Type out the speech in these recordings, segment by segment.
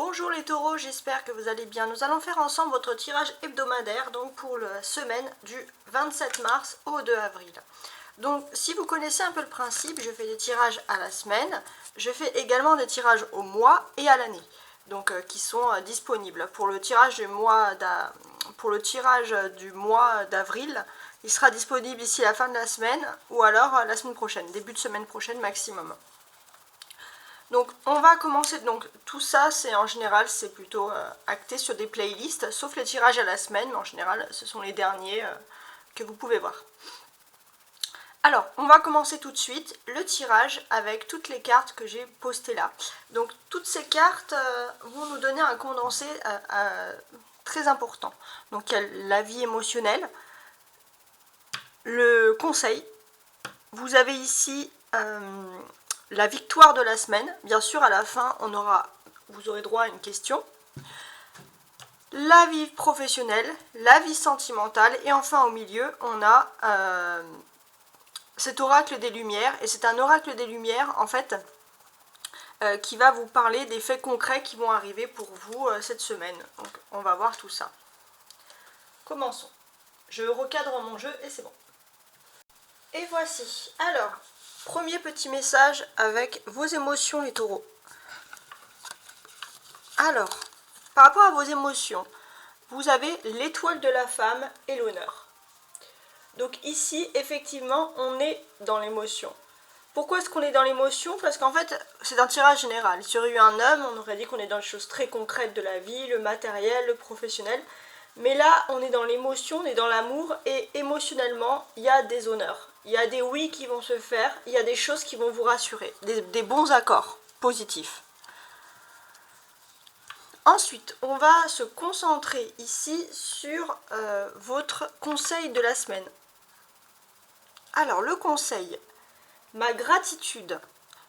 Bonjour les taureaux, j'espère que vous allez bien. Nous allons faire ensemble votre tirage hebdomadaire donc pour la semaine du 27 mars au 2 avril. Donc si vous connaissez un peu le principe, je fais des tirages à la semaine, je fais également des tirages au mois et à l'année, donc qui sont disponibles. Pour le tirage du mois d'avril, il sera disponible ici à la fin de la semaine ou alors la semaine prochaine, début de semaine prochaine maximum. Donc on va commencer, donc tout ça c'est en général c'est plutôt acté sur des playlists, sauf les tirages à la semaine, mais en général ce sont les derniers que vous pouvez voir. Alors on va commencer tout de suite le tirage avec toutes les cartes que j'ai postées là. Donc toutes ces cartes vont nous donner un condensé très important. Donc il y a la vie émotionnelle, le conseil, vous avez ici la victoire de la semaine, bien sûr à la fin vous aurez droit à une question, la vie professionnelle, la vie sentimentale et enfin au milieu on a cet oracle des lumières, et c'est un oracle des lumières en fait qui va vous parler des faits concrets qui vont arriver pour vous cette semaine. Donc on va voir tout ça. Commençons. Je recadre mon jeu et c'est bon. Et voici. Alors, premier petit message avec vos émotions les taureaux. Alors, par rapport à vos émotions, vous avez l'étoile de la femme et l'honneur. Donc ici, effectivement, on est dans l'émotion. Pourquoi est-ce qu'on est dans l'émotion? Parce qu'en fait, c'est un tirage général. S'il y aurait eu un homme, on aurait dit qu'on est dans les choses très concrètes de la vie, le matériel, le professionnel. Mais là, on est dans l'émotion, on est dans l'amour, et émotionnellement, il y a des honneurs. Il y a des oui qui vont se faire, il y a des choses qui vont vous rassurer, des bons accords positifs. Ensuite, on va se concentrer ici sur votre conseil de la semaine. Alors, le conseil, ma gratitude.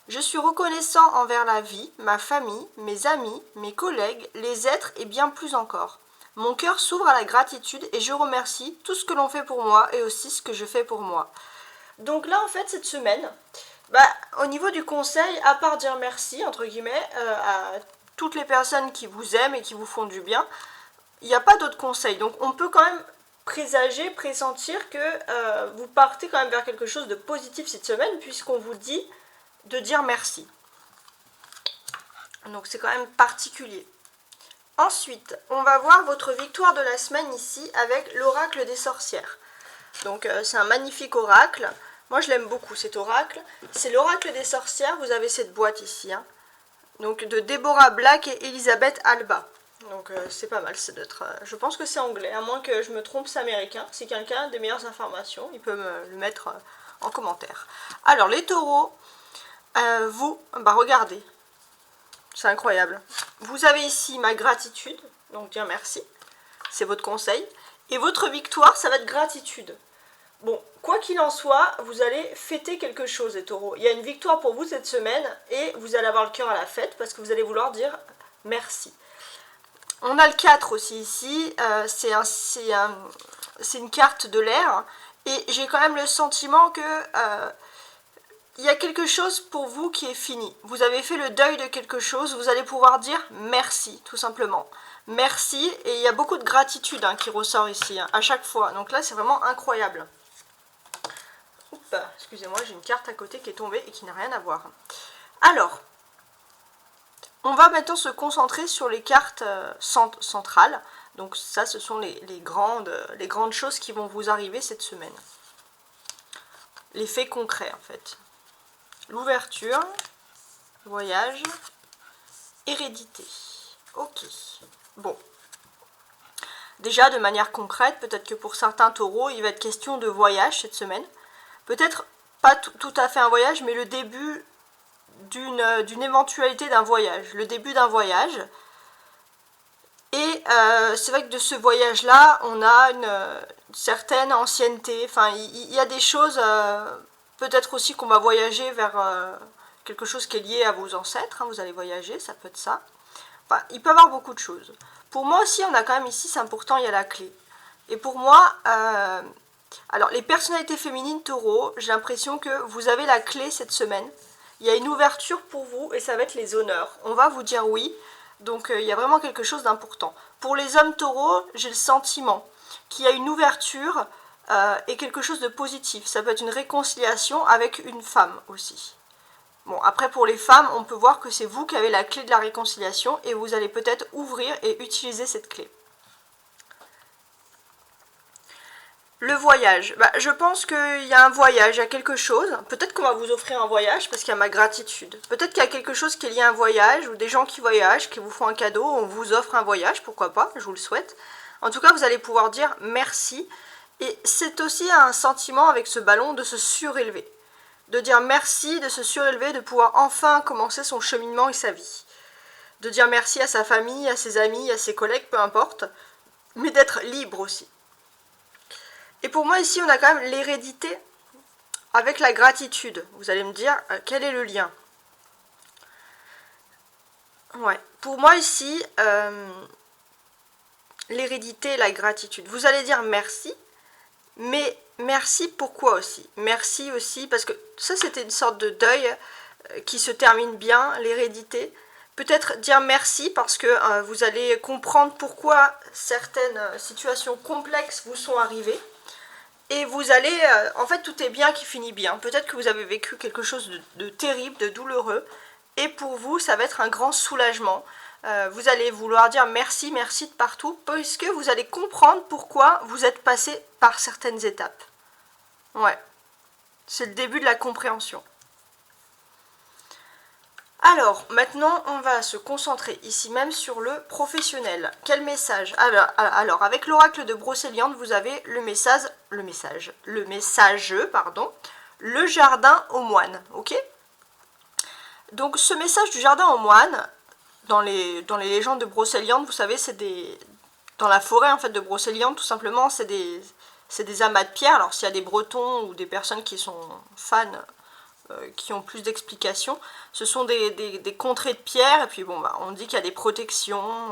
Je suis reconnaissant envers la vie, ma famille, mes amis, mes collègues, les êtres et bien plus encore. Mon cœur s'ouvre à la gratitude et je remercie tout ce que l'on fait pour moi et aussi ce que je fais pour moi. Donc là, en fait, cette semaine, au niveau du conseil, à part dire merci, entre guillemets, à toutes les personnes qui vous aiment et qui vous font du bien, il n'y a pas d'autres conseils. Donc on peut quand même présager, pressentir que vous partez quand même vers quelque chose de positif cette semaine, puisqu'on vous dit de dire merci. Donc c'est quand même particulier. Ensuite, on va voir votre victoire de la semaine ici avec l'oracle des sorcières. Donc c'est un magnifique oracle. Moi je l'aime beaucoup cet oracle. C'est l'oracle des sorcières, vous avez cette boîte ici. Hein. Donc de Deborah Black et Elisabeth Alba. Donc c'est pas mal, c'est d'être. Je pense que c'est anglais, à moins que je me trompe, c'est américain. Si quelqu'un a des meilleures informations, il peut me le mettre en commentaire. Alors les taureaux, regardez. C'est incroyable. Vous avez ici ma gratitude, donc dire merci, c'est votre conseil. Et votre victoire, ça va être gratitude. Bon, quoi qu'il en soit, vous allez fêter quelque chose les taureaux. Il y a une victoire pour vous cette semaine et vous allez avoir le cœur à la fête parce que vous allez vouloir dire merci. On a le 4 aussi ici, c'est une carte de l'air et j'ai quand même le sentiment que il y a quelque chose pour vous qui est fini. Vous avez fait le deuil de quelque chose, vous allez pouvoir dire merci, tout simplement. Merci, et il y a beaucoup de gratitude qui ressort ici, à chaque fois. Donc là, c'est vraiment incroyable. Oups, excusez-moi, j'ai une carte à côté qui est tombée et qui n'a rien à voir. Alors, on va maintenant se concentrer sur les cartes centrales. Donc ça, ce sont les grandes choses qui vont vous arriver cette semaine. Les faits concrets, en fait. L'ouverture, voyage, hérédité. Ok. Bon. Déjà, de manière concrète, peut-être que pour certains taureaux, il va être question de voyage cette semaine. Peut-être pas tout à fait un voyage, mais le début d'une éventualité d'un voyage. Le début d'un voyage. Et c'est vrai que de ce voyage-là, on a une certaine ancienneté. Enfin, il y a des choses... Peut-être aussi qu'on va voyager vers quelque chose qui est lié à vos ancêtres. Hein, vous allez voyager, ça peut être ça. Enfin, il peut y avoir beaucoup de choses. Pour moi aussi, on a quand même ici, c'est important, il y a la clé. Et pour moi, alors les personnalités féminines taureaux, j'ai l'impression que vous avez la clé cette semaine. Il y a une ouverture pour vous et ça va être les honneurs. On va vous dire oui. Donc il y a vraiment quelque chose d'important. Pour les hommes taureaux, j'ai le sentiment qu'il y a une ouverture et quelque chose de positif. Ça peut être une réconciliation avec une femme aussi. Bon, après pour les femmes, on peut voir que c'est vous qui avez la clé de la réconciliation et vous allez peut-être ouvrir et utiliser cette clé. Le voyage, je pense qu'il y a un voyage, il y a quelque chose. Peut-être qu'on va vous offrir un voyage parce qu'il y a ma gratitude. Peut-être qu'il y a quelque chose qui est lié à un voyage ou des gens qui voyagent, qui vous font un cadeau, on vous offre un voyage, pourquoi pas, je vous le souhaite. En tout cas, vous allez pouvoir dire merci. Et c'est aussi un sentiment avec ce ballon de se surélever. De dire merci, de se surélever, de pouvoir enfin commencer son cheminement et sa vie. De dire merci à sa famille, à ses amis, à ses collègues, peu importe. Mais d'être libre aussi. Et pour moi ici on a quand même l'hérédité avec la gratitude. Vous allez me dire quel est le lien. Ouais. Pour moi ici l'hérédité et la gratitude. Vous allez dire merci, mais merci pourquoi aussi? Merci aussi parce que ça c'était une sorte de deuil qui se termine bien, l'hérédité. Peut-être dire merci parce que vous allez comprendre pourquoi certaines situations complexes vous sont arrivées. Et vous allez, en fait tout est bien qui finit bien. Peut-être que vous avez vécu quelque chose de terrible, de douloureux. Et pour vous, ça va être un grand soulagement. Vous allez vouloir dire merci, merci de partout. Puisque vous allez comprendre pourquoi vous êtes passé par certaines étapes. Ouais, c'est le début de la compréhension. Alors, maintenant, on va se concentrer ici même sur le professionnel. Quel message? Alors, avec l'oracle de Brocéliande, vous avez le message, le jardin aux moines, ok? Donc, ce message du jardin aux moines, dans les légendes de Brocéliande, vous savez, c'est dans la forêt, en fait, de Brocéliande, tout simplement, c'est des amas de pierre. Alors, s'il y a des Bretons ou des personnes qui sont fans qui ont plus d'explications, ce sont des contrées de pierre, et puis bon, on dit qu'il y a des protections,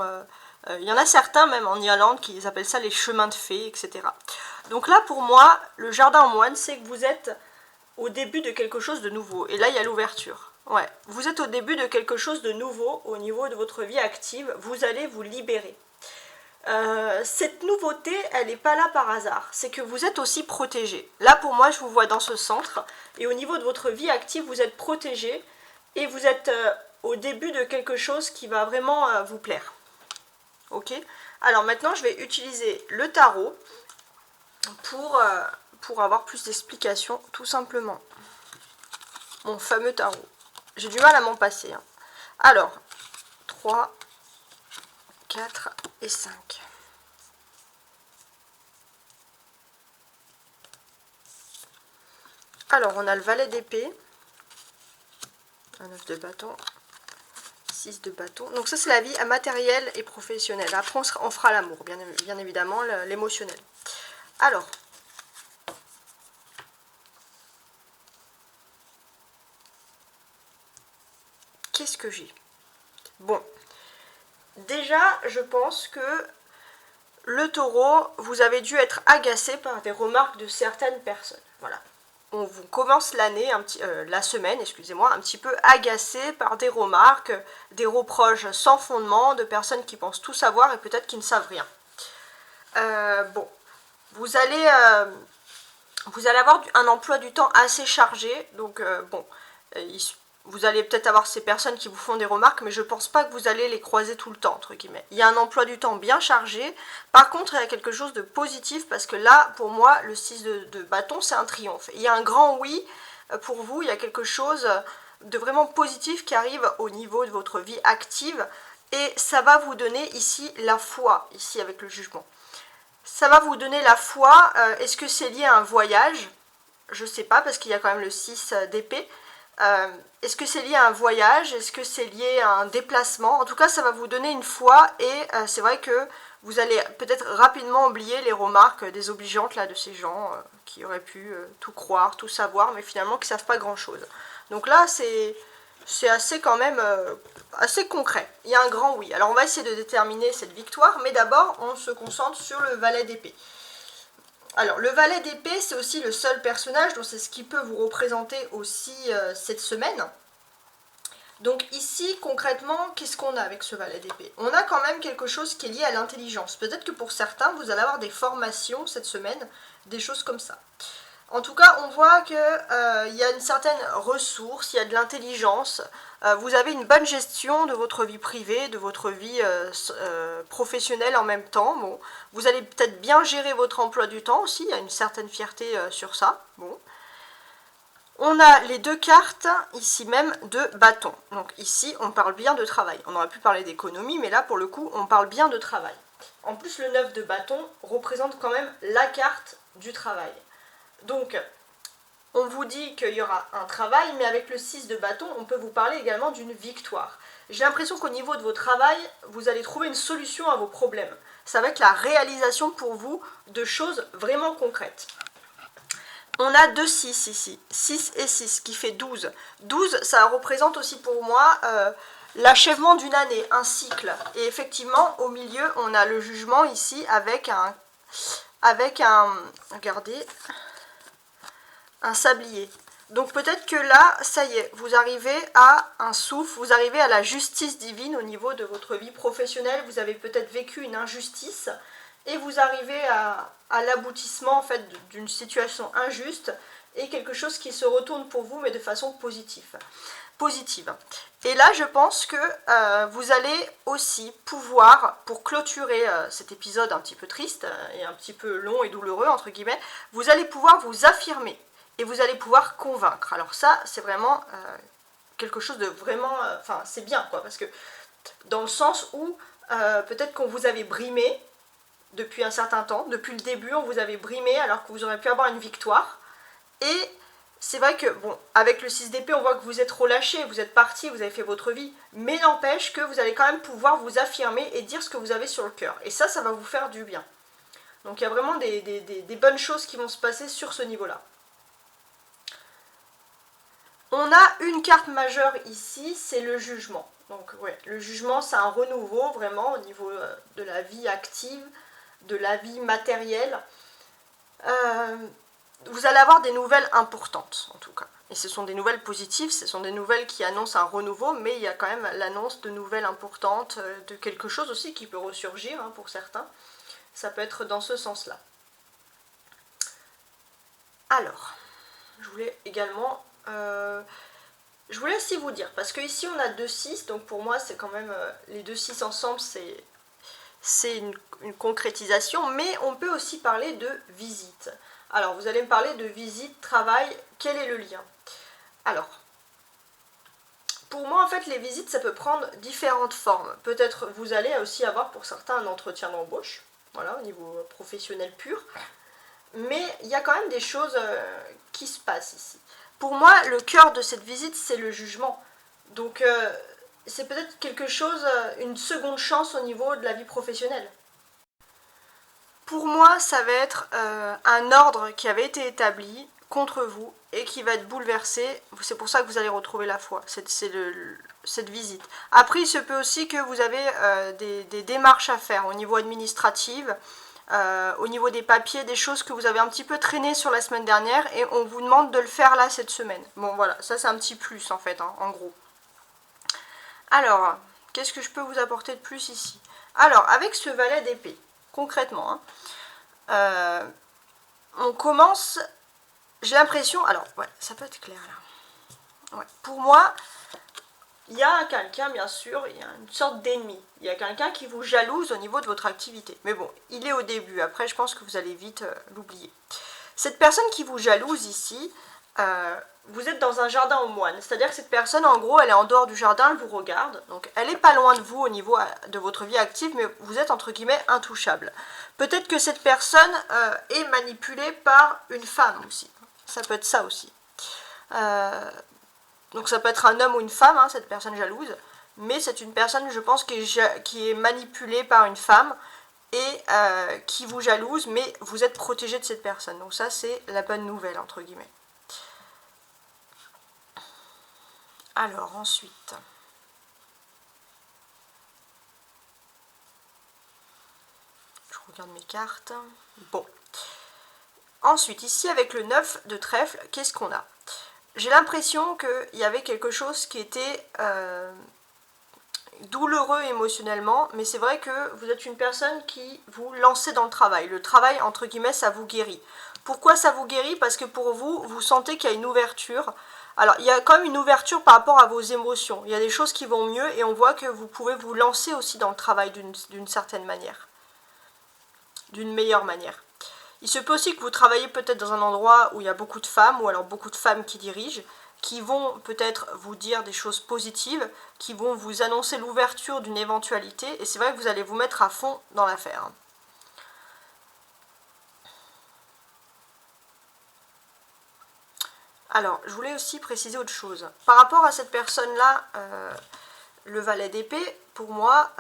il y en a certains même en Irlande qui appellent ça les chemins de fées, etc. Donc là pour moi, le jardin en moine, c'est que vous êtes au début de quelque chose de nouveau, et là il y a l'ouverture. Ouais, vous êtes au début de quelque chose de nouveau au niveau de votre vie active, vous allez vous libérer. Cette nouveauté, elle n'est pas là par hasard, c'est que vous êtes aussi protégé. Là pour moi, je vous vois dans ce centre, et au niveau de votre vie active, vous êtes protégé, et vous êtes au début de quelque chose qui va vraiment vous plaire. Ok? Alors maintenant, je vais utiliser le tarot pour avoir plus d'explications, tout simplement. Mon fameux tarot. J'ai du mal à m'en passer. Hein. Alors, 3... 4 et 5. Alors, on a le valet d'épée, un 9 de bâton, 6 de bâton. Donc ça, c'est la vie matérielle et professionnelle. Après, on fera l'amour, bien évidemment, l'émotionnel. Alors, qu'est-ce que j'ai? Bon. Déjà, je pense que le taureau, vous avez dû être agacé par des remarques de certaines personnes. Voilà. On vous commence l'année, la semaine, excusez-moi, un petit peu agacé par des remarques, des reproches sans fondement, de personnes qui pensent tout savoir et peut-être qui ne savent rien. Bon, vous allez avoir un emploi du temps assez chargé, donc bon, vous allez peut-être avoir ces personnes qui vous font des remarques, mais je ne pense pas que vous allez les croiser tout le temps, entre guillemets. Il y a un emploi du temps bien chargé. Par contre, il y a quelque chose de positif, parce que là, pour moi, le 6 de bâton, c'est un triomphe. Il y a un grand oui pour vous, il y a quelque chose de vraiment positif qui arrive au niveau de votre vie active, et ça va vous donner ici la foi, ici avec le jugement. Ça va vous donner la foi. Est-ce que c'est lié à un voyage? Je ne sais pas, parce qu'il y a quand même le 6 d'épée. Est-ce que c'est lié à un voyage? Est-ce que c'est lié à un déplacement? En tout cas, ça va vous donner une foi, et c'est vrai que vous allez peut-être rapidement oublier les remarques désobligeantes là, de ces gens qui auraient pu tout croire, tout savoir, mais finalement qui ne savent pas grand-chose. Donc là, c'est assez quand même assez concret. Il y a un grand oui. Alors on va essayer de déterminer cette victoire, mais d'abord, on se concentre sur le valet d'épée. Alors, le valet d'épée, c'est aussi le seul personnage, donc c'est ce qui peut vous représenter aussi cette semaine. Donc ici, concrètement, qu'est-ce qu'on a avec ce valet d'épée? On a quand même quelque chose qui est lié à l'intelligence. Peut-être que pour certains, vous allez avoir des formations cette semaine, des choses comme ça. En tout cas, on voit qu'il y a une certaine ressource, il y a de l'intelligence. Vous avez une bonne gestion de votre vie privée, de votre vie professionnelle en même temps. Bon, vous allez peut-être bien gérer votre emploi du temps aussi, il y a une certaine fierté sur ça. Bon. On a les deux cartes, ici même, de bâton. Donc ici, on parle bien de travail. On aurait pu parler d'économie, mais là, pour le coup, on parle bien de travail. En plus, le 9 de bâton représente quand même la carte du travail. Donc, on vous dit qu'il y aura un travail, mais avec le 6 de bâton, on peut vous parler également d'une victoire. J'ai l'impression qu'au niveau de vos travails, vous allez trouver une solution à vos problèmes. Ça va être la réalisation pour vous de choses vraiment concrètes. On a 2 6 ici, 6 et 6 qui fait 12. 12, ça représente aussi pour moi l'achèvement d'une année, un cycle. Et effectivement, au milieu, on a le jugement ici avec un regardez, un sablier. Donc peut-être que là, ça y est, vous arrivez à un souffle, vous arrivez à la justice divine au niveau de votre vie professionnelle. Vous avez peut-être vécu une injustice et vous arrivez à l'aboutissement en fait d'une situation injuste et quelque chose qui se retourne pour vous mais de façon positive. Et là je pense que vous allez aussi pouvoir, pour clôturer cet épisode un petit peu triste et un petit peu long et douloureux entre guillemets, vous allez pouvoir vous affirmer et vous allez pouvoir convaincre. Alors ça c'est vraiment quelque chose de vraiment, enfin c'est bien quoi, parce que dans le sens où peut-être qu'on vous avait brimé depuis un certain temps, depuis le début on vous avait brimé alors que vous auriez pu avoir une victoire. Et c'est vrai que, bon, avec le 6 d'épée, on voit que vous êtes relâché, vous êtes parti, vous avez fait votre vie, mais n'empêche que vous allez quand même pouvoir vous affirmer et dire ce que vous avez sur le cœur. Et ça va vous faire du bien. Donc il y a vraiment des bonnes choses qui vont se passer sur ce niveau-là. On a une carte majeure ici, c'est le jugement. Donc ouais, le jugement, c'est un renouveau vraiment au niveau de la vie active, de la vie matérielle. Vous allez avoir des nouvelles importantes, en tout cas. Et ce sont des nouvelles positives, ce sont des nouvelles qui annoncent un renouveau, mais il y a quand même l'annonce de nouvelles importantes, de quelque chose aussi qui peut ressurgir hein, pour certains. Ça peut être dans ce sens-là. Alors, je voulais également... je voulais aussi vous dire, parce qu'ici on a 2 6, donc pour moi c'est quand même... les 2 6 ensemble, c'est une concrétisation, mais on peut aussi parler de visite. Alors, vous allez me parler de visite, travail, quel est le lien? Alors, pour moi, en fait, les visites, ça peut prendre différentes formes. Peut-être vous allez aussi avoir pour certains un entretien d'embauche, voilà, au niveau professionnel pur. Mais il y a quand même des choses qui se passent ici. Pour moi, le cœur de cette visite, c'est le jugement. Donc, c'est peut-être quelque chose, une seconde chance au niveau de la vie professionnelle. Pour moi, ça va être un ordre qui avait été établi contre vous et qui va être bouleversé. C'est pour ça que vous allez retrouver la foi, cette visite. Après, il se peut aussi que vous avez des démarches à faire au niveau administratif, au niveau des papiers, des choses que vous avez un petit peu traînées sur la semaine dernière et on vous demande de le faire là cette semaine. Bon voilà, ça c'est un petit plus en fait, hein, en gros. Alors, qu'est-ce que je peux vous apporter de plus ici? Alors, avec ce valet d'épée, concrètement, hein, on commence, j'ai l'impression, alors ouais, ça peut être clair là. Ouais, pour moi, il y a quelqu'un, bien sûr, il y a une sorte d'ennemi. Il y a quelqu'un qui vous jalouse au niveau de votre activité. Mais bon, il est au début, après je pense que vous allez vite l'oublier. Cette personne qui vous jalouse ici, vous êtes dans un jardin aux moines. C'est-à-dire que cette personne, en gros, elle est en dehors du jardin, elle vous regarde. Donc elle n'est pas loin de vous au niveau de votre vie active, mais vous êtes entre guillemets intouchable. Peut-être que cette personne est manipulée par une femme aussi. Ça peut être ça aussi. Donc ça peut être un homme ou une femme, hein, cette personne jalouse. Mais c'est une personne, je pense, qui est manipulée par une femme et qui vous jalouse, mais vous êtes protégé de cette personne. Donc ça, c'est la bonne nouvelle, entre guillemets. Alors, ensuite... je regarde mes cartes. Bon. Ensuite, ici, avec le 9 de trèfle, qu'est-ce qu'on a? j'ai l'impression qu'il y avait quelque chose qui était douloureux émotionnellement, mais c'est vrai que vous êtes une personne qui vous lancez dans le travail. Le travail, entre guillemets, ça vous guérit. Pourquoi ça vous guérit? Parce que pour vous, vous sentez qu'il y a une ouverture. Alors, il y a quand même une ouverture par rapport à vos émotions. Il y a des choses qui vont mieux et on voit que vous pouvez vous lancer aussi dans le travail d'une certaine manière. D'une meilleure manière. Il se peut aussi que vous travaillez peut-être dans un endroit où il y a beaucoup de femmes, ou alors beaucoup de femmes qui dirigent, qui vont peut-être vous dire des choses positives, qui vont vous annoncer l'ouverture d'une éventualité, et c'est vrai que vous allez vous mettre à fond dans l'affaire. Alors, je voulais aussi préciser autre chose. Par rapport à cette personne-là, le valet d'épée, pour moi,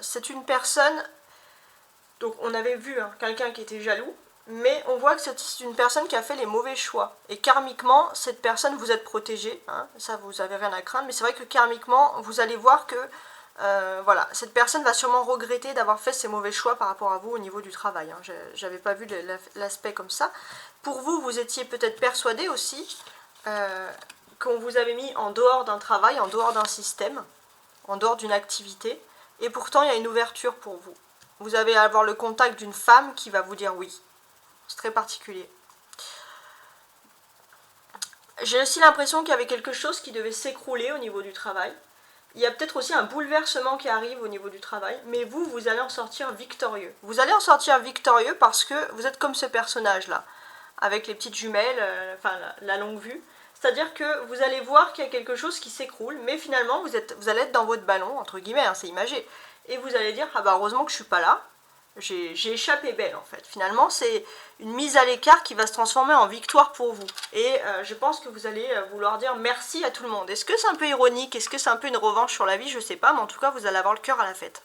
c'est une personne... Donc, on avait vu quelqu'un qui était jaloux, mais on voit que c'est une personne qui a fait les mauvais choix. Et karmiquement, cette personne, vous êtes protégé, ça vous n'avez rien à craindre, mais c'est vrai que karmiquement, vous allez voir que voilà, cette personne va sûrement regretter d'avoir fait ses mauvais choix par rapport à vous au niveau du travail. J'avais pas vu l'aspect comme ça. Pour vous, vous étiez peut-être persuadé aussi qu'on vous avait mis en dehors d'un travail, en dehors d'un système, en dehors d'une activité, et pourtant il y a une ouverture pour vous. Vous allez avoir le contact d'une femme qui va vous dire oui. C'est très particulier. J'ai aussi l'impression qu'il y avait quelque chose qui devait s'écrouler au niveau du travail. Il y a peut-être aussi un bouleversement qui arrive au niveau du travail, mais vous, vous allez en sortir victorieux. Vous allez en sortir victorieux parce que vous êtes comme ce personnage-là, avec les petites jumelles, enfin la longue vue. C'est-à-dire que vous allez voir qu'il y a quelque chose qui s'écroule, mais finalement, vous allez être dans votre ballon, entre guillemets, c'est imagé. Et vous allez dire, ah bah heureusement que je suis pas là, j'ai échappé belle en fait. Finalement, c'est une mise à l'écart qui va se transformer en victoire pour vous. Et je pense que vous allez vouloir dire merci à tout le monde. Est-ce que c'est un peu ironique? Est-ce que c'est un peu une revanche sur la vie? Je sais pas, mais en tout cas, vous allez avoir le cœur à la fête.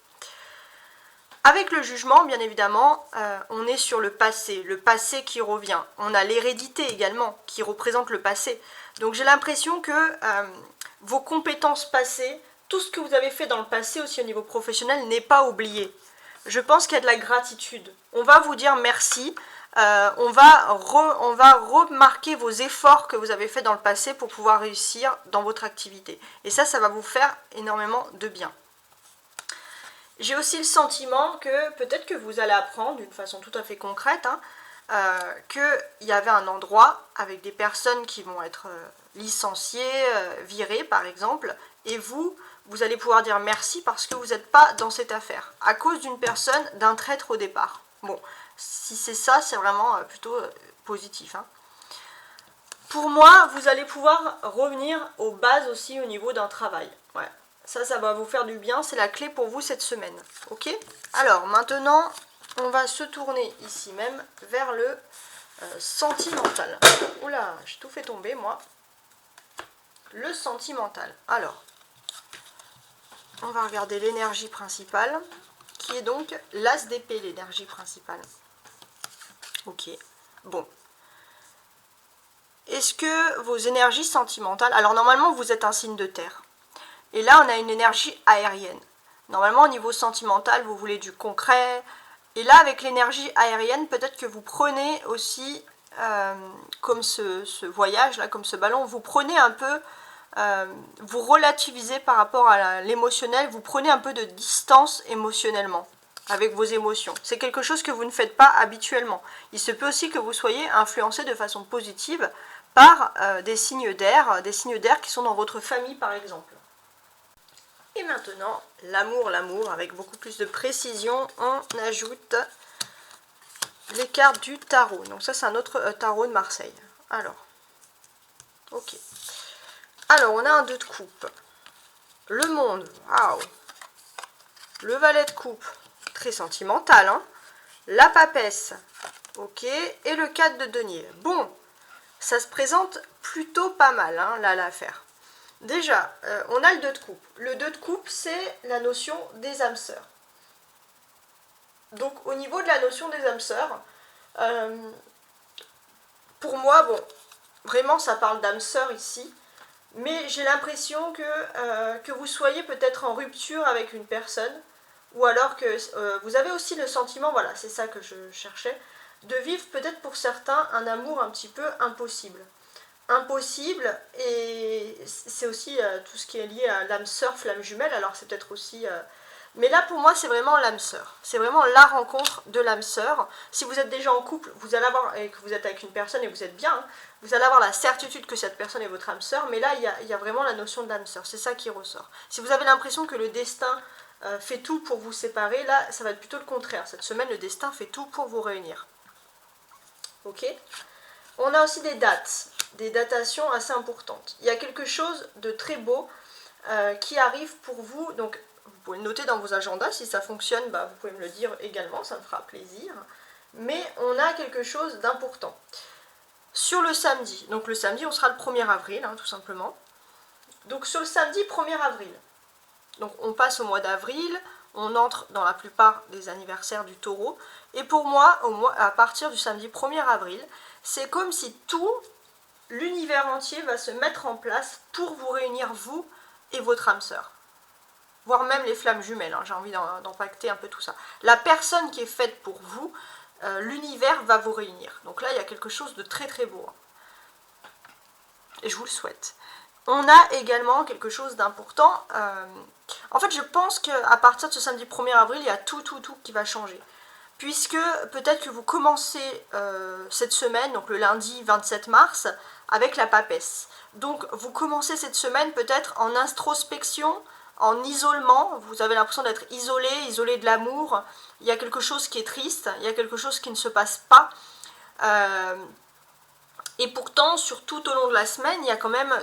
Avec le jugement, bien évidemment, on est sur le passé qui revient. On a l'hérédité également, qui représente le passé. Donc j'ai l'impression que vos compétences passées, tout ce que vous avez fait dans le passé aussi au niveau professionnel n'est pas oublié. Je pense qu'il y a de la gratitude. On va vous dire merci. On va remarquer vos efforts que vous avez fait dans le passé pour pouvoir réussir dans votre activité. Et ça va vous faire énormément de bien. J'ai aussi le sentiment que peut-être que vous allez apprendre d'une façon tout à fait concrète qu'il y avait un endroit avec des personnes qui vont être licenciées, virées par exemple, et vous allez pouvoir dire merci parce que vous n'êtes pas dans cette affaire, à cause d'une personne, d'un traître au départ. Bon, si c'est ça, c'est vraiment plutôt positif. Pour moi, vous allez pouvoir revenir aux bases aussi au niveau d'un travail. Ouais. Ça va vous faire du bien, c'est la clé pour vous cette semaine. Ok? Alors, maintenant, on va se tourner ici même vers le sentimental. Oula, j'ai tout fait tomber, moi. Le sentimental. Alors, on va regarder l'énergie principale, qui est donc l'as d'épée, l'énergie principale. Ok, bon. Est-ce que vos énergies sentimentales... Alors, normalement, vous êtes un signe de terre. Et là, on a une énergie aérienne. Normalement, au niveau sentimental, vous voulez du concret. Et là, avec l'énergie aérienne, peut-être que vous prenez aussi, comme ce voyage-là, comme ce ballon, vous prenez un peu, vous relativisez par rapport à l'émotionnel, vous prenez un peu de distance émotionnellement avec vos émotions. C'est quelque chose que vous ne faites pas habituellement. Il se peut aussi que vous soyez influencé de façon positive par des signes d'air qui sont dans votre famille, par exemple. Et maintenant, l'amour, avec beaucoup plus de précision, on ajoute les cartes du tarot. Donc ça, c'est un autre tarot de Marseille. Alors, ok. Alors, on a un 2 de coupe. Le monde, waouh. Le valet de coupe, très sentimental, hein. La papesse, ok. Et le 4 de denier. Bon, ça se présente plutôt pas mal, hein, là, l'affaire. Déjà, on a le 2 de coupe. Le 2 de coupe, c'est la notion des âmes sœurs. Donc, au niveau de la notion des âmes sœurs, pour moi, bon, vraiment, ça parle d'âmes sœurs ici, mais j'ai l'impression que vous soyez peut-être en rupture avec une personne, ou alors que vous avez aussi le sentiment, voilà, c'est ça que je cherchais, de vivre peut-être pour certains un amour un petit peu impossible. impossible, et c'est aussi tout ce qui est lié à l'âme sœur, flamme jumelle, alors c'est peut-être aussi... mais là pour moi c'est vraiment l'âme sœur, c'est vraiment la rencontre de l'âme sœur. Si vous êtes déjà en couple, vous allez avoir, et que vous êtes avec une personne et vous êtes bien, hein, vous allez avoir la certitude que cette personne est votre âme sœur, mais là il y a vraiment la notion de l'âme sœur, c'est ça qui ressort. Si vous avez l'impression que le destin fait tout pour vous séparer, là ça va être plutôt le contraire. Cette semaine le destin fait tout pour vous réunir. Ok. On a aussi des dates, des datations assez importantes. Il y a quelque chose de très beau qui arrive pour vous, donc vous pouvez le noter dans vos agendas, si ça fonctionne, bah, vous pouvez me le dire également, ça me fera plaisir. Mais on a quelque chose d'important. Sur le samedi, donc le samedi on sera le 1er avril, hein, tout simplement. Donc sur le samedi 1er avril, donc on passe au mois d'avril, on entre dans la plupart des anniversaires du taureau, et pour moi, à partir du samedi 1er avril, c'est comme si tout l'univers entier va se mettre en place pour vous réunir, vous et votre âme sœur. Voire même les flammes jumelles, hein, j'ai envie d'empacter un peu tout ça. La personne qui est faite pour vous, l'univers va vous réunir. Donc là, il y a quelque chose de très très beau. Et je vous le souhaite. On a également quelque chose d'important. En fait, je pense qu'à partir de ce samedi 1er avril, il y a tout qui va changer. Puisque peut-être que vous commencez cette semaine, donc le lundi 27 mars, avec la papesse. Donc vous commencez cette semaine peut-être en introspection, en isolement, vous avez l'impression d'être isolé de l'amour, il y a quelque chose qui est triste, il y a quelque chose qui ne se passe pas. Et pourtant, tout au long de la semaine, il y a quand même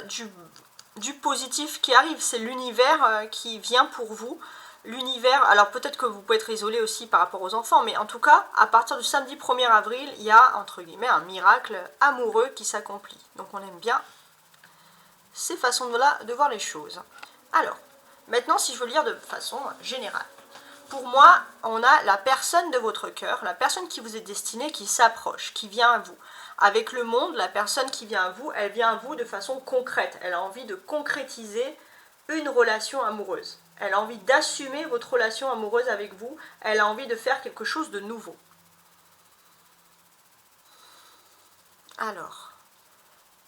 du positif qui arrive, c'est l'univers qui vient pour vous. L'univers, alors peut-être que vous pouvez être isolé aussi par rapport aux enfants, mais en tout cas, à partir du samedi 1er avril, il y a, entre guillemets, un miracle amoureux qui s'accomplit. Donc on aime bien ces façons de voir les choses. Alors, maintenant, si je veux lire de façon générale, pour moi, on a la personne de votre cœur, la personne qui vous est destinée, qui s'approche, qui vient à vous. Avec le monde, la personne qui vient à vous, elle vient à vous de façon concrète. Elle a envie de concrétiser une relation amoureuse. Elle a envie d'assumer votre relation amoureuse avec vous. Elle a envie de faire quelque chose de nouveau. Alors,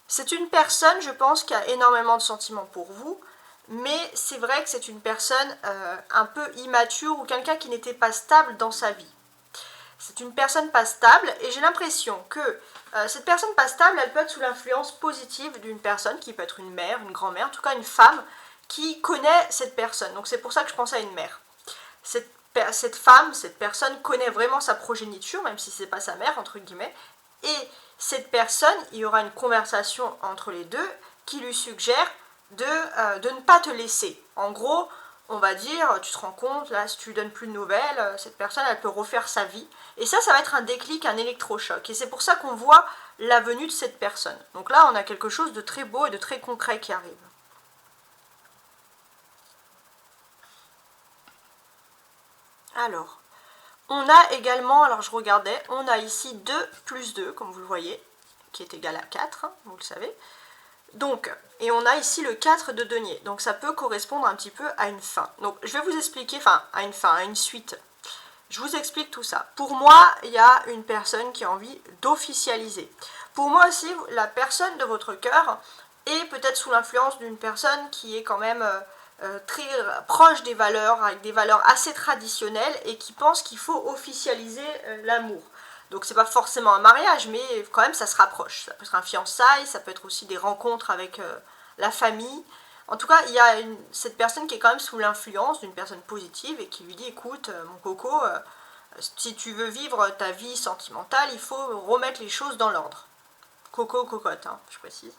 c'est une personne, je pense, qui a énormément de sentiments pour vous, mais c'est vrai que c'est une personne un peu immature ou quelqu'un qui n'était pas stable dans sa vie. C'est une personne pas stable et j'ai l'impression que cette personne pas stable, elle peut être sous l'influence positive d'une personne qui peut être une mère, une grand-mère, en tout cas une femme qui connaît cette personne. Donc c'est pour ça que je pense à une mère. Cette femme, cette personne connaît vraiment sa progéniture, même si c'est pas sa mère, entre guillemets, et cette personne, il y aura une conversation entre les deux qui lui suggère de ne pas te laisser. En gros, on va dire, tu te rends compte, là, si tu lui donnes plus de nouvelles, cette personne, elle peut refaire sa vie. Et ça va être un déclic, un électrochoc. Et c'est pour ça qu'on voit la venue de cette personne. Donc là, on a quelque chose de très beau et de très concret qui arrive. Alors, on a également, alors je regardais, on a ici 2 plus 2, comme vous le voyez, qui est égal à 4, vous le savez. Donc, et on a ici le 4 de denier, donc ça peut correspondre un petit peu à une fin. Donc je vais vous expliquer, enfin à une fin, à une suite. Je vous explique tout ça. Pour moi, il y a une personne qui a envie d'officialiser. Pour moi aussi, la personne de votre cœur est peut-être sous l'influence d'une personne qui est quand même très proche des valeurs, avec des valeurs assez traditionnelles et qui pense qu'il faut officialiser l'amour. Donc c'est pas forcément un mariage, mais quand même ça se rapproche. Ça peut être un fiançailles, ça peut être aussi des rencontres avec la famille. En tout cas, il y a cette personne qui est quand même sous l'influence d'une personne positive et qui lui dit, écoute, mon coco, si tu veux vivre ta vie sentimentale, il faut remettre les choses dans l'ordre. Coco, cocotte, hein, je précise.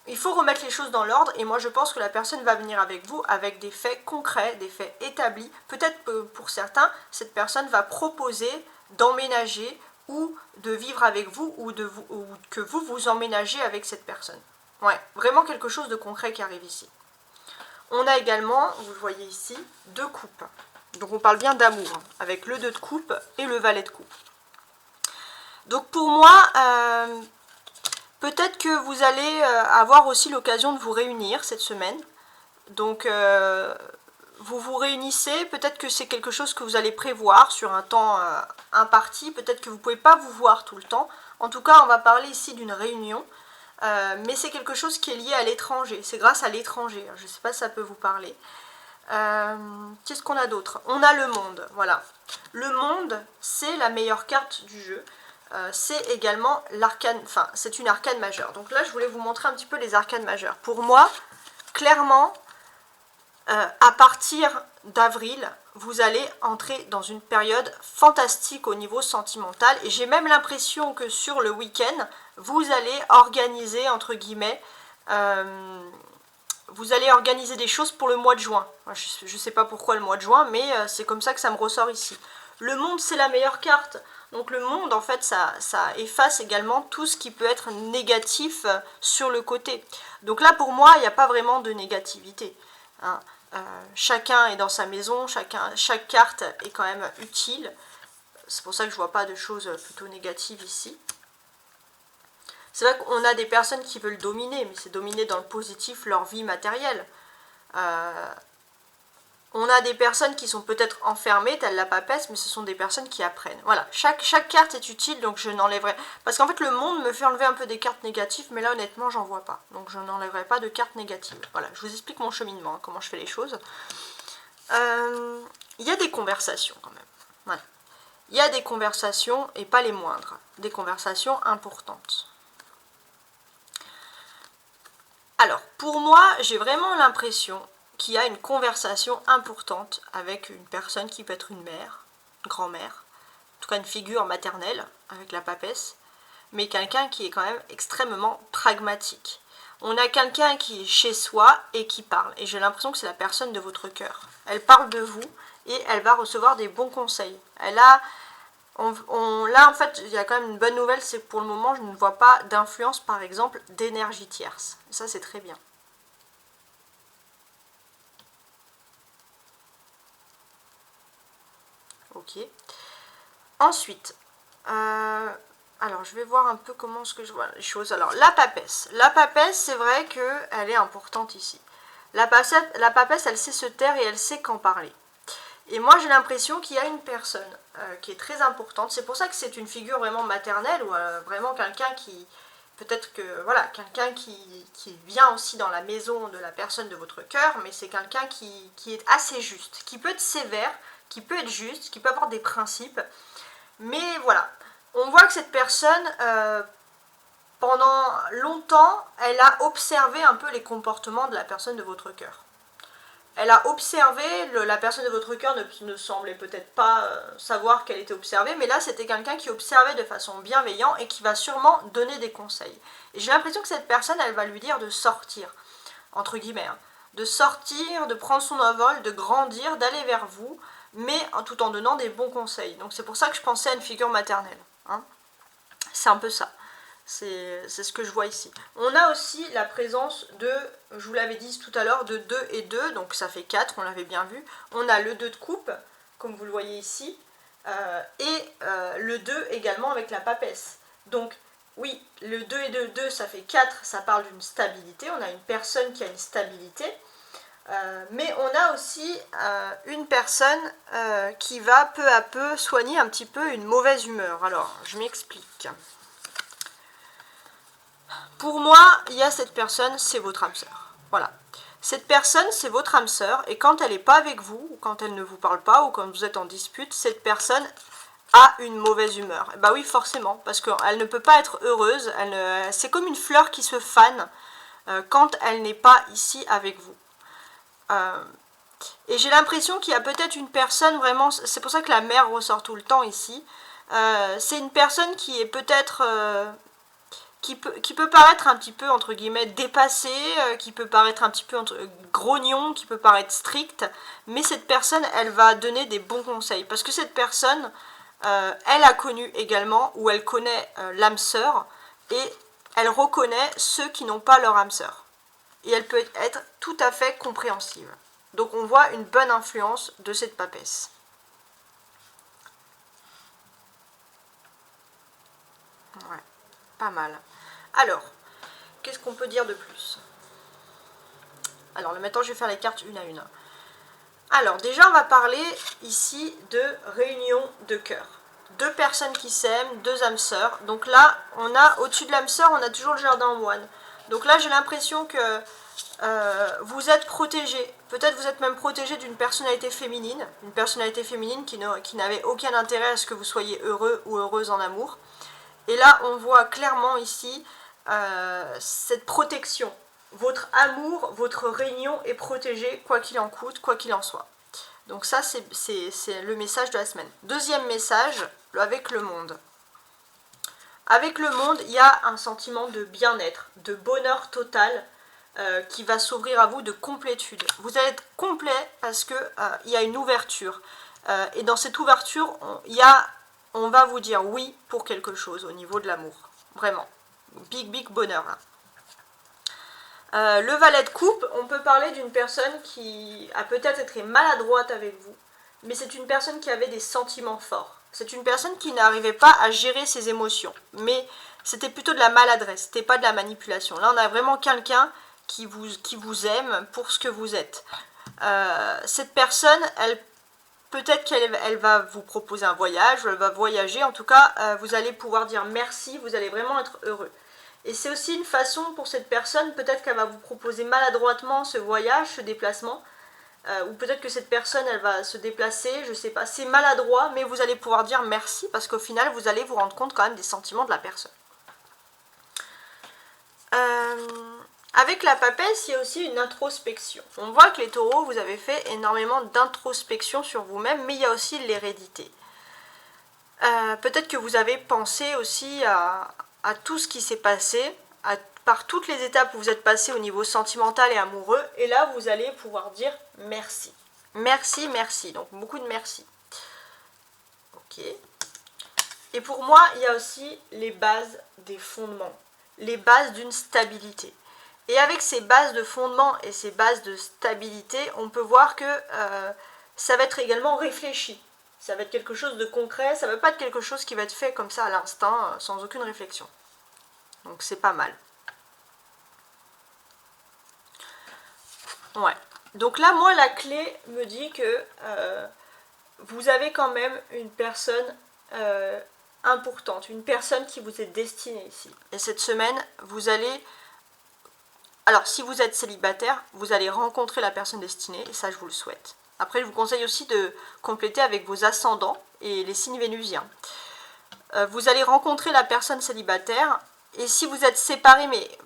Il faut remettre les choses dans l'ordre et moi je pense que la personne va venir avec vous avec des faits concrets, des faits établis. Peut-être que pour certains, cette personne va proposer d'emménager ou de vivre avec vous ou que vous emménagez avec cette personne. Ouais, vraiment quelque chose de concret qui arrive ici. On a également, vous le voyez ici, 2 coupes. Donc on parle bien d'amour, hein, avec le 2 de coupe et le valet de coupe. Donc pour moi, peut-être que vous allez avoir aussi l'occasion de vous réunir cette semaine. Donc vous vous réunissez, peut-être que c'est quelque chose que vous allez prévoir sur un temps imparti, peut-être que vous ne pouvez pas vous voir tout le temps. En tout cas, on va parler ici d'une réunion mais c'est quelque chose qui est lié à l'étranger. C'est grâce à l'étranger. Je ne sais pas si ça peut vous parler. Qu'est-ce qu'on a d'autre? On a le monde, voilà. Le monde, c'est la meilleure carte du jeu. C'est également l'arcane, enfin, c'est une arcane majeure. Donc là, je voulais vous montrer un petit peu les arcanes majeures. Pour moi, clairement, à partir d'avril, vous allez entrer dans une période fantastique au niveau sentimental. Et j'ai même l'impression que sur le week-end, vous allez organiser, entre guillemets, vous allez organiser des choses pour le mois de juin. Je ne sais pas pourquoi le mois de juin, mais c'est comme ça que ça me ressort ici. Le monde, c'est la meilleure carte. Donc le monde, en fait, ça efface également tout ce qui peut être négatif sur le côté. Donc là, pour moi, il n'y a pas vraiment de négativité. Hein. Chacun est dans sa maison, chaque carte est quand même utile. C'est pour ça que je ne vois pas de choses plutôt négatives ici. C'est vrai qu'on a des personnes qui veulent dominer, mais c'est dominer dans le positif leur vie matérielle. On a des personnes qui sont peut-être enfermées, telle la papesse, mais ce sont des personnes qui apprennent. Voilà, chaque carte est utile, donc je n'enlèverai... Parce qu'en fait, le monde me fait enlever un peu des cartes négatives, mais là, honnêtement, j'en vois pas. Donc je n'enlèverai pas de cartes négatives. Voilà, je vous explique mon cheminement, hein, comment je fais les choses. Il y a des conversations, quand même. Voilà. Il y a des conversations, et pas les moindres. Des conversations importantes. Alors, pour moi, j'ai vraiment l'impression qu'il y a une conversation importante avec une personne qui peut être une mère, une grand-mère, en tout cas une figure maternelle avec la papesse, mais quelqu'un qui est quand même extrêmement pragmatique. On a quelqu'un qui est chez soi et qui parle, et j'ai l'impression que c'est la personne de votre cœur. Elle parle de vous et elle va recevoir des bons conseils. Là, en fait, il y a quand même une bonne nouvelle, c'est que pour le moment, je ne vois pas d'influence, par exemple, d'énergie tierce. Ça, c'est très bien. Ok. Ensuite, alors je vais voir un peu comment est-ce que je vois les choses. Alors, la papesse. La papesse, c'est vrai qu'elle est importante ici. La papesse, elle sait se taire et elle sait qu'en parler. Et moi, j'ai l'impression qu'il y a une personne qui est très importante. C'est pour ça que c'est une figure vraiment maternelle ou vraiment quelqu'un qui... Peut-être que, voilà, quelqu'un qui vient aussi dans la maison de la personne de votre cœur, mais c'est quelqu'un qui est assez juste, qui peut être sévère, qui peut être juste, qui peut avoir des principes. Mais voilà, on voit que cette personne, pendant longtemps, elle a observé un peu les comportements de la personne de votre cœur. Elle a observé, la personne de votre cœur ne semblait peut-être pas savoir qu'elle était observée, mais là c'était quelqu'un qui observait de façon bienveillante et qui va sûrement donner des conseils. Et j'ai l'impression que cette personne, elle va lui dire de sortir, entre guillemets, hein, de sortir, de prendre son envol, de grandir, d'aller vers vous, mais tout en donnant des bons conseils. Donc c'est pour ça que je pensais à une figure maternelle. Hein. C'est un peu ça. C'est ce que je vois ici. On a aussi la présence de, je vous l'avais dit tout à l'heure, de 2 et 2, donc ça fait 4, on l'avait bien vu. On a le 2 de coupe, comme vous le voyez ici, et le 2 également avec la papesse. Donc oui, le 2 et 2, ça fait 4, ça parle d'une stabilité, on a une personne qui a une stabilité, mais on a aussi une personne qui va peu à peu soigner un petit peu une mauvaise humeur. Alors, je m'explique. Pour moi, il y a cette personne, c'est votre âme sœur. Voilà. Cette personne, c'est votre âme sœur, et quand elle n'est pas avec vous, ou quand elle ne vous parle pas, ou quand vous êtes en dispute, cette personne a une mauvaise humeur. Bah oui, forcément, parce qu'elle ne peut pas être heureuse, c'est comme une fleur qui se fane quand elle n'est pas ici avec vous. Et j'ai l'impression qu'il y a peut-être une personne vraiment, c'est pour ça que la mère ressort tout le temps ici, c'est une personne qui est peut-être... Qui peut paraître un petit peu, entre guillemets, dépassé, qui peut paraître un petit peu grognon, qui peut paraître strict, mais cette personne, elle va donner des bons conseils, parce que cette personne, elle a connu également, ou elle connaît l'âme sœur, et elle reconnaît ceux qui n'ont pas leur âme sœur. Et elle peut être tout à fait compréhensive. Donc on voit une bonne influence de cette papesse. Ouais, pas mal. Alors, qu'est-ce qu'on peut dire de plus? Alors, maintenant, je vais faire les cartes une à une. Alors, déjà, on va parler ici de réunion de cœur. deux personnes qui s'aiment, deux âmes sœurs. Donc là, on a au-dessus de l'âme sœur, on a toujours le jardin moine. Donc là, j'ai l'impression que vous êtes protégé. Peut-être vous êtes même protégé d'une personnalité féminine. Une personnalité féminine qui n'avait aucun intérêt à ce que vous soyez heureux ou heureuse en amour. Et là, on voit clairement ici cette protection. Votre amour, votre réunion est protégée, quoi qu'il en coûte, quoi qu'il en soit. Donc ça, c'est le message de la semaine. Deuxième message, avec le monde. Avec le monde, il y a un sentiment de bien-être, de bonheur total qui va s'ouvrir à vous, de complétude. Vous allez être complet parce qu'il y a une ouverture. Et dans cette ouverture, on va vous dire oui pour quelque chose au niveau de l'amour. Vraiment. Big bonheur. Le valet de coupe, on peut parler d'une personne qui a peut-être été maladroite avec vous, mais c'est une personne qui avait des sentiments forts. C'est une personne qui n'arrivait pas à gérer ses émotions, mais c'était plutôt de la maladresse, c'était pas de la manipulation. Là, on a vraiment quelqu'un qui vous aime pour ce que vous êtes. Cette personne, peut-être qu'elle va vous proposer un voyage, ou elle va voyager. En tout cas, vous allez pouvoir dire merci, vous allez vraiment être heureux. Et c'est aussi une façon pour cette personne, peut-être qu'elle va vous proposer maladroitement ce voyage, ce déplacement, ou peut-être que cette personne, elle va se déplacer, je sais pas, c'est maladroit, mais vous allez pouvoir dire merci, parce qu'au final, vous allez vous rendre compte quand même des sentiments de la personne. Avec la papesse, il y a aussi une introspection. On voit que les taureaux, vous avez fait énormément d'introspection sur vous-même, mais il y a aussi l'hérédité. Peut-être que vous avez pensé aussi à tout ce qui s'est passé, par toutes les étapes où vous êtes passé au niveau sentimental et amoureux, et là vous allez pouvoir dire merci. Merci, merci. Donc beaucoup de merci. Ok. Et pour moi, il y a aussi les bases des fondements, les bases d'une stabilité. Et avec ces bases de fondement et ces bases de stabilité, on peut voir que ça va être également réfléchi. Ça va être quelque chose de concret, ça ne va pas être quelque chose qui va être fait comme ça à l'instinct, sans aucune réflexion. Donc c'est pas mal. Ouais. Donc là, moi, la clé me dit que vous avez quand même une personne importante, une personne qui vous est destinée ici. Et cette semaine, vous allez... Alors, si vous êtes célibataire, vous allez rencontrer la personne destinée, et ça, je vous le souhaite. Après, je vous conseille aussi de compléter avec vos ascendants et les signes vénusiens. Vous allez rencontrer la personne célibataire, et si vous êtes séparés, mais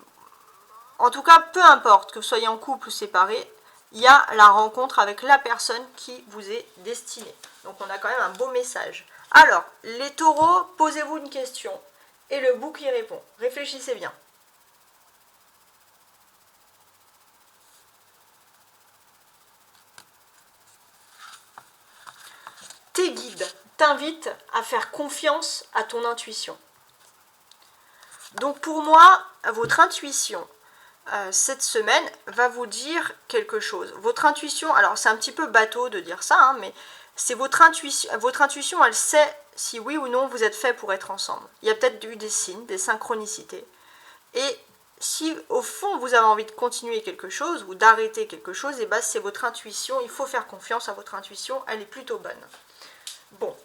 en tout cas, peu importe que vous soyez en couple ou séparés, il y a la rencontre avec la personne qui vous est destinée. Donc, on a quand même un beau message. Alors, les taureaux, posez-vous une question, et le bouc y répond. Réfléchissez bien. Tes guides t'invitent à faire confiance à ton intuition. Donc pour moi, votre intuition, cette semaine, va vous dire quelque chose. Votre intuition, alors c'est un petit peu bateau de dire ça, hein, mais c'est votre intuition. Votre intuition, elle sait si oui ou non vous êtes fait pour être ensemble. Il y a peut-être eu des signes, des synchronicités. Et si au fond vous avez envie de continuer quelque chose ou d'arrêter quelque chose, et ben c'est votre intuition. Il faut faire confiance à votre intuition, elle est plutôt bonne. Bon,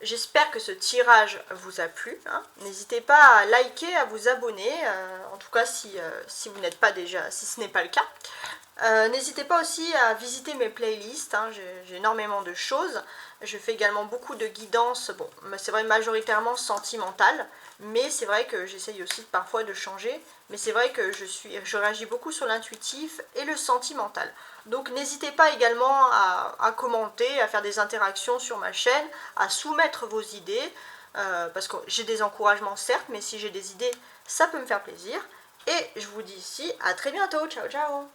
j'espère que ce tirage vous a plu. Hein. N'hésitez pas à liker, à vous abonner, en tout cas si vous n'êtes pas déjà, si ce n'est pas le cas. N'hésitez pas aussi à visiter mes playlists, hein. J'ai énormément de choses. Je fais également beaucoup de guidance, bon, c'est vrai majoritairement sentimentale, mais c'est vrai que j'essaye aussi parfois de changer. Mais c'est vrai que je réagis beaucoup sur l'intuitif et le sentimental. Donc n'hésitez pas également à commenter, à faire des interactions sur ma chaîne, à soumettre vos idées, parce que j'ai des encouragements certes, mais si j'ai des idées, ça peut me faire plaisir. Et je vous dis ici à très bientôt, ciao ciao.